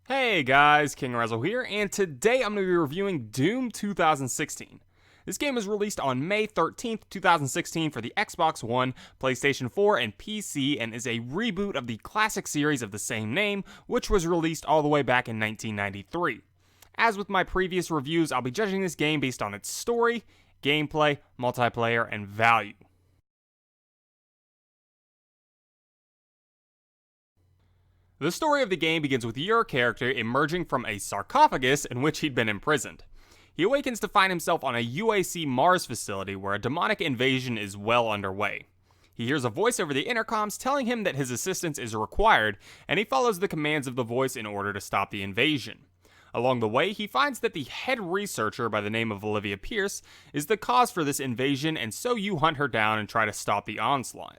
Hey guys, King Rezo here, and today I'm going to be reviewing Doom 2016. This game was released on May 13th, 2016 for the Xbox One, PlayStation 4, and PC, and is a reboot of the classic series of the same name, which was released all the way back in 1993. As with my previous reviews, I'll be judging this game based on its story, gameplay, multiplayer, and value. The story of the game begins with your character emerging from a sarcophagus in which he'd been imprisoned. He awakens to find himself on a UAC Mars facility where a demonic invasion is well underway. He hears a voice over the intercoms telling him that his assistance is required, and he follows the commands of the voice in order to stop the invasion. Along the way, he finds that the head researcher by the name of Olivia Pierce is the cause for this invasion, and so you hunt her down and try to stop the onslaught.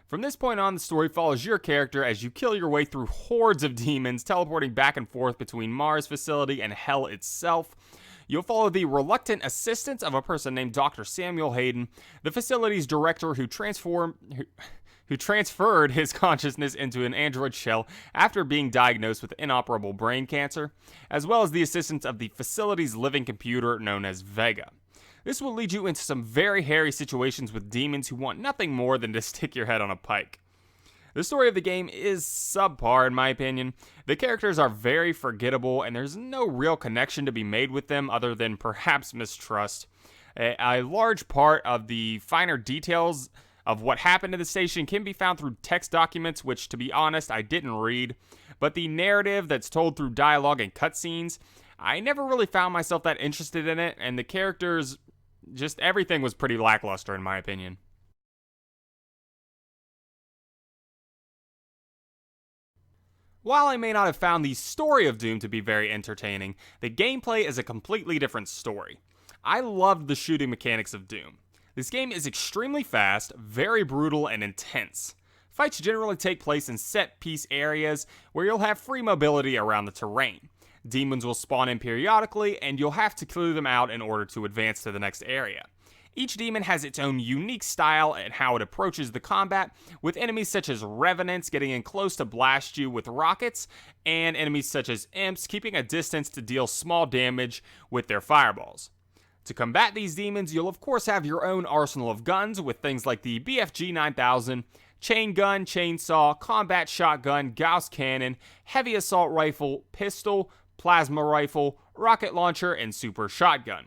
From this point on, the story follows your character as you kill your way through hordes of demons, teleporting back and forth between Mars facility and Hell itself. You'll follow the reluctant assistance of a person named Dr. Samuel Hayden, the facility's director who transferred his consciousness into an android shell after being diagnosed with inoperable brain cancer, as well as the assistance of the facility's living computer known as Vega. This will lead you into some very hairy situations with demons who want nothing more than to stick your head on a pike. The story of the game is subpar in my opinion. The characters are very forgettable and there's no real connection to be made with them other than perhaps mistrust. A large part of the finer details of what happened to the station can be found through text documents, which to be honest I didn't read, but the narrative that's told through dialogue and cutscenes, I never really found myself that interested in it, and the characters, just everything was pretty lackluster in my opinion. While I may not have found the story of Doom to be very entertaining, the gameplay is a completely different story. I loved the shooting mechanics of Doom. This game is extremely fast, very brutal, and intense. Fights generally take place in set-piece areas where you'll have free mobility around the terrain. Demons will spawn in periodically, and you'll have to clear them out in order to advance to the next area. Each demon has its own unique style and how it approaches the combat, with enemies such as Revenants getting in close to blast you with rockets, and enemies such as Imps keeping a distance to deal small damage with their fireballs. To combat these demons, you'll of course have your own arsenal of guns with things like the BFG 9000, chain gun, chainsaw, combat shotgun, Gauss cannon, heavy assault rifle, pistol, plasma rifle, rocket launcher, and super shotgun.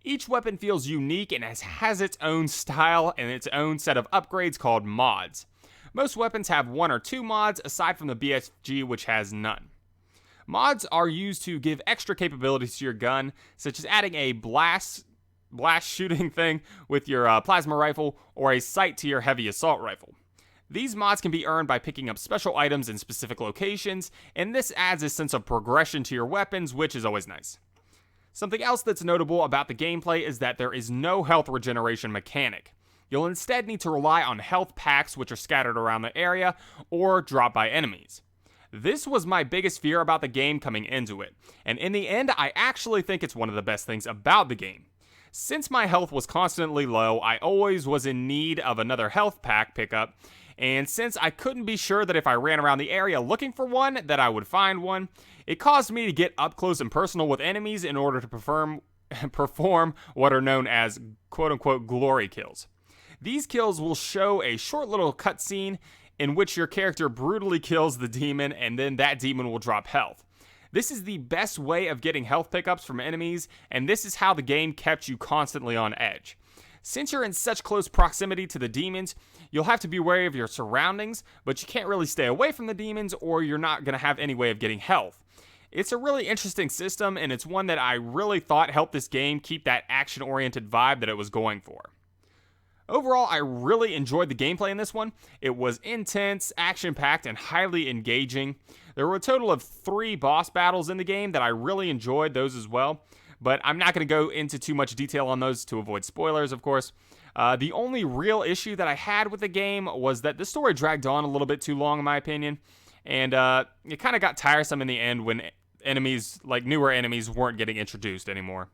Each weapon feels unique and has its own style and its own set of upgrades called mods. Most weapons have one or two mods aside from the BFG, which has none. Mods are used to give extra capabilities to your gun, such as adding a blast shooting thing with your plasma rifle or a sight to your heavy assault rifle. These mods can be earned by picking up special items in specific locations, and this adds a sense of progression to your weapons, which is always nice. Something else that's notable about the gameplay is that there is no health regeneration mechanic. You'll instead need to rely on health packs which are scattered around the area or dropped by enemies. This was my biggest fear about the game coming into it, and in the end I actually think it's one of the best things about the game. Since my health was constantly low, I always was in need of another health pack pickup, and since I couldn't be sure that if I ran around the area looking for one, that I would find one, it caused me to get up close and personal with enemies in order to perform what are known as quote-unquote glory kills. These kills will show a short little cutscene in which your character brutally kills the demon and then that demon will drop health. This is the best way of getting health pickups from enemies, and this is how the game kept you constantly on edge. Since you're in such close proximity to the demons, you'll have to be wary of your surroundings, but you can't really stay away from the demons or you're not going to have any way of getting health. It's a really interesting system, and it's one that I really thought helped this game keep that action-oriented vibe that it was going for. Overall, I really enjoyed the gameplay in this one. It was intense, action-packed, and highly engaging. There were a total of 3 boss battles in the game that I really enjoyed those as well, but I'm not going to go into too much detail on those to avoid spoilers, of course. The only real issue that I had with the game was that the story dragged on a little bit too long, in my opinion, and it kind of got tiresome in the end when enemies, like newer enemies, weren't getting introduced anymore.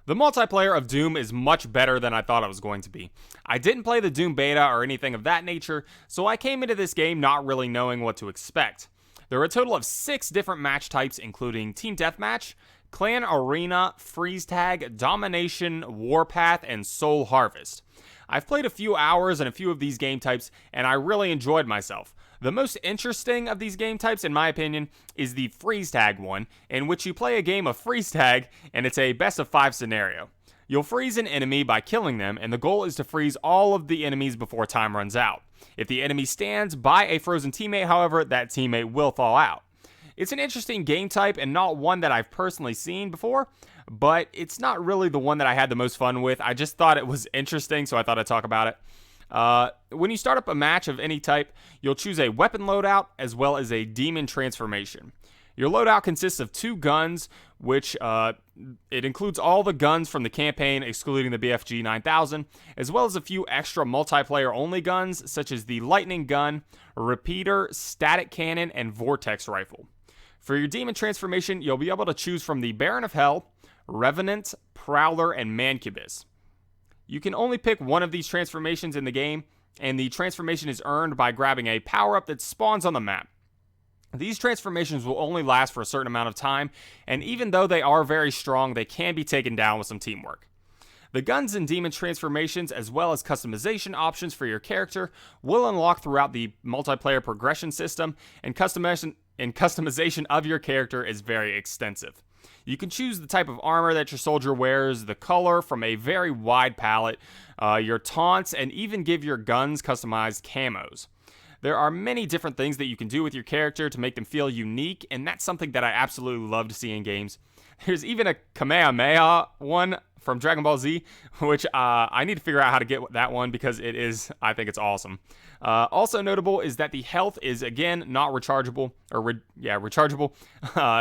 The multiplayer of Doom is much better than I thought it was going to be. I didn't play the Doom beta or anything of that nature, so I came into this game not really knowing what to expect. There are a total of 6 different match types, including Team Deathmatch, Clan Arena, Freeze Tag, Domination, Warpath, and Soul Harvest. I've played a few hours in a few of these game types, and I really enjoyed myself. The most interesting of these game types, in my opinion, is the Freeze Tag one, in which you play a game of Freeze Tag, and it's a best of 5 scenario. You'll freeze an enemy by killing them, and the goal is to freeze all of the enemies before time runs out. If the enemy stands by a frozen teammate, however, that teammate will thaw out. It's an interesting game type and not one that I've personally seen before, but it's not really the one that I had the most fun with. I just thought it was interesting, so I thought I'd talk about it. When you start up a match of any type, you'll choose a weapon loadout as well as a demon transformation. Your loadout consists of 2 guns, which it includes all the guns from the campaign, excluding the BFG 9000, as well as a few extra multiplayer-only guns, such as the lightning gun, repeater, static cannon, and vortex rifle. For your demon transformation, you'll be able to choose from the Baron of Hell, Revenant, Prowler, and Mancubus. You can only pick one of these transformations in the game, and the transformation is earned by grabbing a power-up that spawns on the map. These transformations will only last for a certain amount of time, and even though they are very strong, they can be taken down with some teamwork. The guns and demon transformations, as well as customization options for your character, will unlock throughout the multiplayer progression system, and customization of your character is very extensive. You can choose the type of armor that your soldier wears, the color from a very wide palette, your taunts, and even give your guns customized camos. There are many different things that you can do with your character to make them feel unique, and that's something that I absolutely love to see in games. There's even a Kamehameha one from Dragon Ball Z, which I need to figure out how to get that one because I think it's awesome. Also notable is that the health is, again, not rechargeable, rechargeable.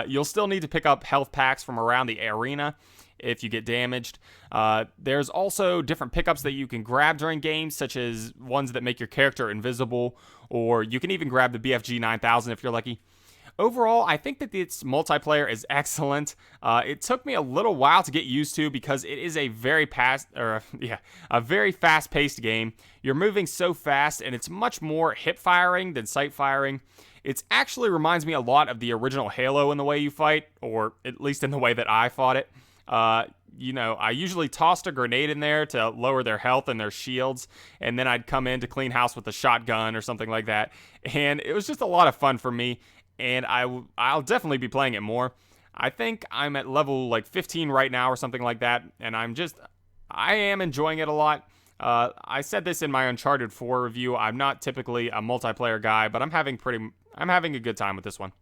You'll still need to pick up health packs from around the arena if you get damaged. There's also different pickups that you can grab during games, such as ones that make your character invisible, or you can even grab the BFG 9000 if you're lucky. Overall, I think that its multiplayer is excellent. It took me a little while to get used to because it is a very fast-paced game. You're moving so fast, and it's much more hip-firing than sight-firing. It actually reminds me a lot of the original Halo in the way you fight, or at least in the way that I fought it. I usually tossed a grenade in there to lower their health and their shields, and then I'd come in to clean house with a shotgun or something like that. And it was just a lot of fun for me, and I'll definitely be playing it more. I think I'm at level like 15 right now or something like that, and I am enjoying it a lot. I said this in my Uncharted 4 review. I'm not typically a multiplayer guy, but I'm having a good time with this one.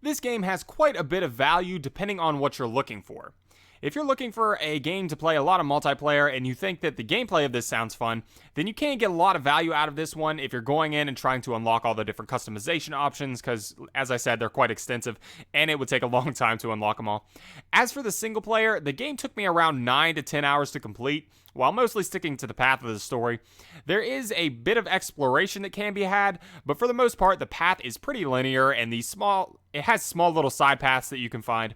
This game has quite a bit of value depending on what you're looking for. If you're looking for a game to play a lot of multiplayer and you think that the gameplay of this sounds fun, then you can't get a lot of value out of this one if you're going in and trying to unlock all the different customization options, because, as I said, they're quite extensive, and it would take a long time to unlock them all. As for the single player, the game took me around 9 to 10 hours to complete, while mostly sticking to the path of the story. There is a bit of exploration that can be had, but for the most part, the path is pretty linear, and it has small little side paths that you can find.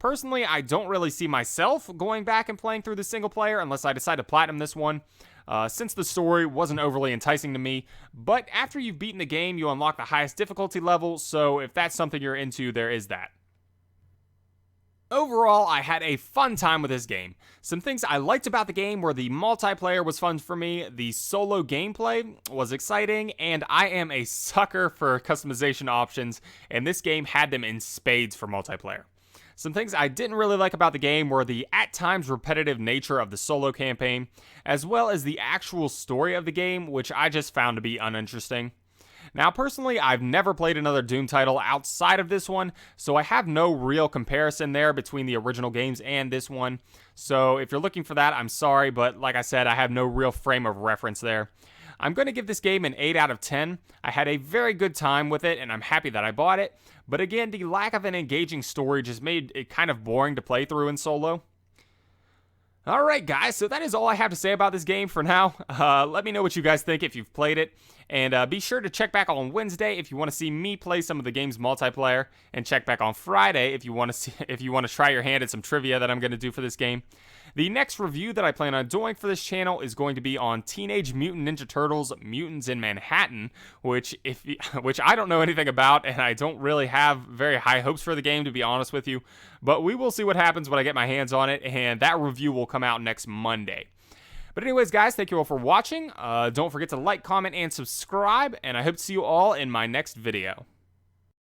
Personally, I don't really see myself going back and playing through the single player unless I decide to platinum this one, since the story wasn't overly enticing to me. But after you've beaten the game, you unlock the highest difficulty level, so if that's something you're into, there is that. Overall, I had a fun time with this game. Some things I liked about the game were the multiplayer was fun for me, the solo gameplay was exciting, and I am a sucker for customization options, and this game had them in spades for multiplayer. Some things I didn't really like about the game were the at times repetitive nature of the solo campaign, as well as the actual story of the game, which I just found to be uninteresting. Now, personally, I've never played another Doom title outside of this one, so I have no real comparison there between the original games and this one. So if you're looking for that, I'm sorry, but like I said, I have no real frame of reference there. I'm going to give this game an 8 out of 10. I had a very good time with it, and I'm happy that I bought it. But again, the lack of an engaging story just made it kind of boring to play through in solo. Alright guys, so that is all I have to say about this game for now. Let me know what you guys think if you've played it. And be sure to check back on Wednesday if you want to see me play some of the game's multiplayer, and check back on Friday if you want to try your hand at some trivia that I'm going to do for this game. The next review that I plan on doing for this channel is going to be on Teenage Mutant Ninja Turtles: Mutants in Manhattan, which I don't know anything about, and I don't really have very high hopes for the game, to be honest with you. But we will see what happens when I get my hands on it, and that review will come out next Monday. But anyways, guys, thank you all for watching. Don't forget to like, comment, and subscribe, and I hope to see you all in my next video.